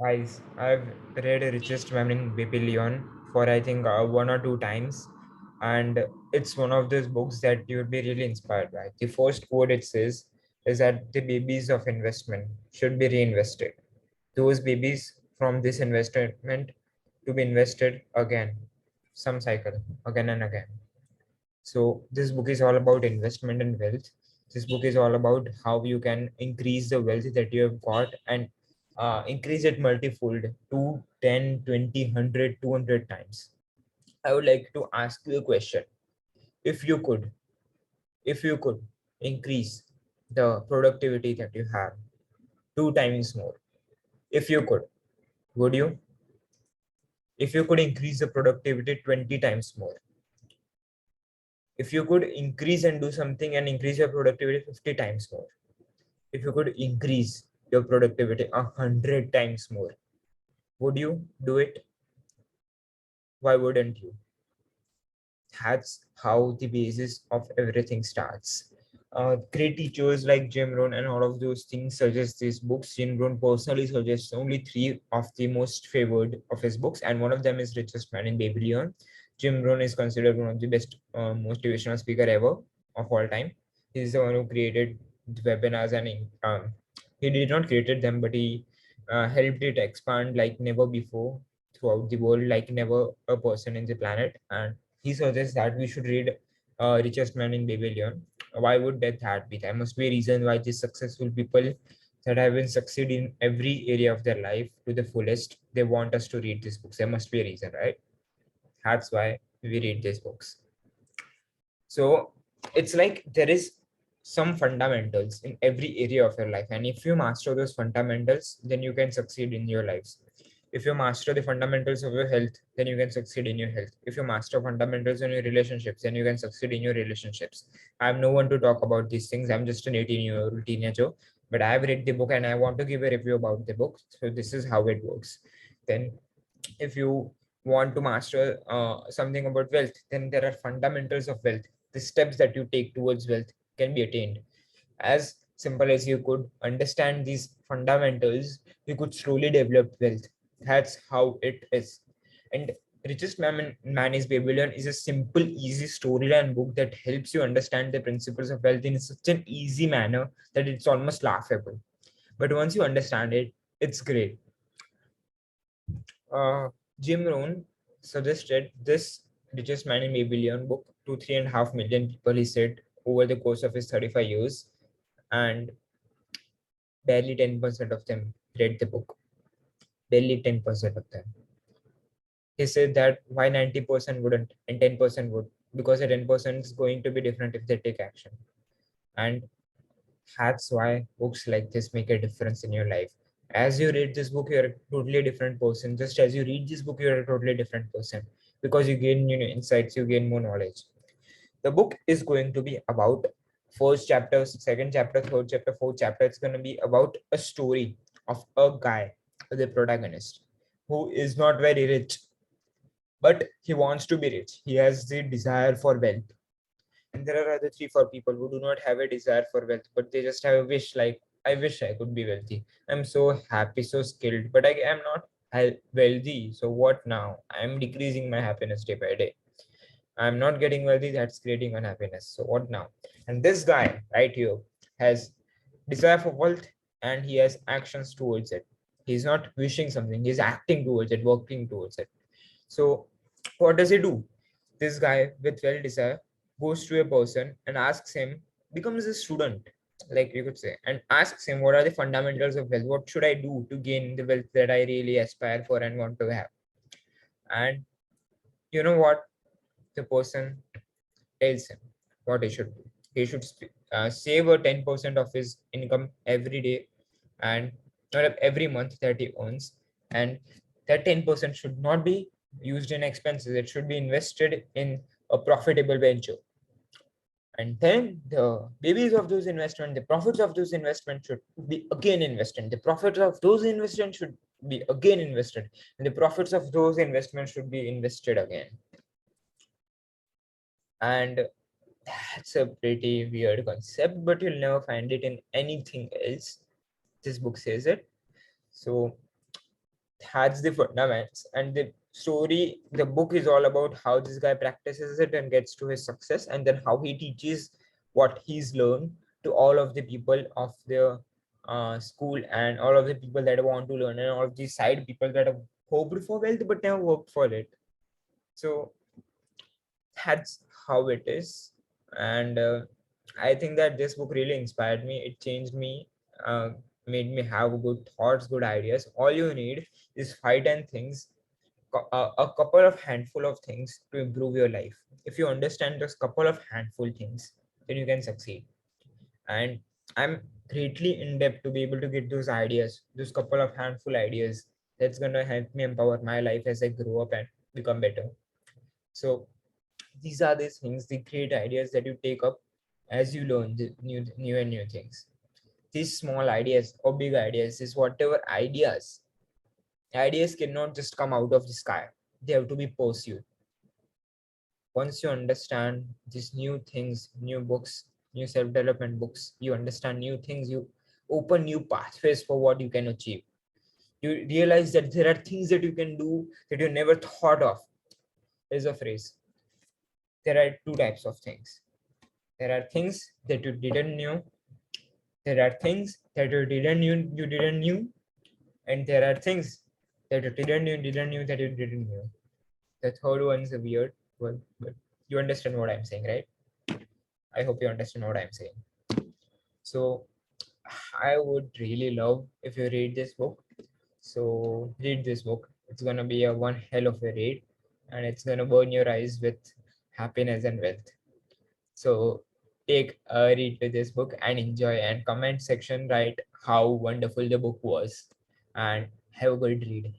Guys, I've read Richest Man in Babylon for I think one or two times, and it's one of those books that you'd be really inspired by. The first quote it says is that the babies of investment should be reinvested. Those babies from this investment to be invested again, some cycle, again and again. So this book is all about investment and wealth. This book is all about how you can increase the wealth that you have got and increase it multifold to 10, 20, 100, 200 times. I would like to ask you a question. If you could, if you could increase the productivity that you have two times more, if you could, would you? If you could increase the productivity 20 times more, if you could increase and do something and increase your productivity 50 times more, if you could increase your productivity 100 times more, would you do it? Why wouldn't you? That's how the basis of everything starts. Great teachers like Jim Rohn and all of those things suggest these books. Jim Rohn personally suggests only three of the most favored of his books, and one of them is Richest Man in Babylon. Jim Rohn is considered one of the best motivational speaker ever of all time. He's the one who created the webinars and he did not created them, but he helped it expand like never before throughout the world, like never a person in the planet. And he suggests that we should read Richest Man in Babylon. Why would that be? There must be a reason why these successful people that have been succeed in every area of their life to the fullest, they want us to read these books. There must be a reason, right? That's why we read these books. So it's like there is some fundamentals in every area of your life. And if you master those fundamentals, then you can succeed in your lives. If you master the fundamentals of your health, then you can succeed in your health. If you master fundamentals in your relationships, then you can succeed in your relationships. I'm no one to talk about these things. I'm just an 18-year-old teenager, but I've read the book and I want to give a review about the book. So this is how it works. Then if you want to master something about wealth, then there are fundamentals of wealth. The steps that you take towards wealth can be attained. As simple as you could understand these fundamentals, you could slowly develop wealth. That's how it is. And Man is Babylon is a simple, easy storyline book that helps you understand the principles of wealth in such an easy manner that it's almost laughable. But once you understand it, it's great. uh, Jim Rohn suggested this richest man in Babylon book to 3.5 million people, he said, over the course of his 35 years, and barely 10% of them read the book. Barely 10% of them. He said that why 90% wouldn't and 10% would, because the 10% is going to be different if they take action. And that's why books like this make a difference in your life. As you read this book, you're a totally different person. Just as you read this book, you're a totally different person because you gain insights, you gain more knowledge. The book is going to be about first chapter, second chapter, third chapter, fourth chapter. It's going to be about a story of a guy, the protagonist, who is not very rich, but he wants to be rich. He has the desire for wealth. And there are other three for people who do not have a desire for wealth, but they just have a wish like, I wish I could be wealthy. I'm so happy, so skilled, but I am not wealthy. So what now? I'm decreasing my happiness day by day. I'm not getting wealthy. That's creating unhappiness. So what now? And this guy right here has desire for wealth and he has actions towards it. He's not wishing something, he's acting towards it, working towards it. So what does he do? This guy with wealth desire goes to a person and asks him, becomes a student, like you could say, and asks him what are the fundamentals of wealth? What should I do to gain the wealth that I really aspire for and want to have? And you know what? The person tells him what he should do. He should save a 10% of his income every day and not every month that he earns. And that 10% should not be used in expenses. It should be invested in a profitable venture. And then the babies of those investments, the profits of those investments should be again invested. The profits of those investments should be again invested. And the profits of those investments should be invested again. And that's a pretty weird concept, but you'll never find it in anything else. This book says it. So That's the fundamentals. And the story, the book is all about how this guy practices it and gets to his success, and then how he teaches what he's learned to all of the people of the school, and all of the people that want to learn, and all of these side people that have hoped for wealth but never worked for it. So that's how it is. And I think that this book really inspired me. It changed me, uh, made me have good thoughts, good ideas. All you need is 5-10 things, a couple of handful of things to improve your life. If you understand just couple of handful things, then you can succeed. And I'm greatly in depth to be able to get those ideas, those couple of handful ideas, that's going to help me empower my life as I grow up and become better. So these are the things, the great ideas that you take up as you learn the new things. These small ideas or big ideas is whatever ideas cannot just come out of the sky. They have to be pursued. Once you understand these new things, new books, new self-development books, you understand new things, you open new pathways for what you can achieve. You realize that there are things that you can do that you never thought of. There's a phrase. There are two types of things. There are things that you didn't know. There are things that you didn't knew, and there are things that you didn't knew that you didn't know. The third one's a weird one, but you understand what I'm saying, right? I hope you understand what I'm saying. So I would really love if you read this book. So read this book. It's gonna be a one hell of a read, and it's gonna burn your eyes with happiness and wealth. So take a read to this book and enjoy, and comment section write how wonderful the book was, and have a good read.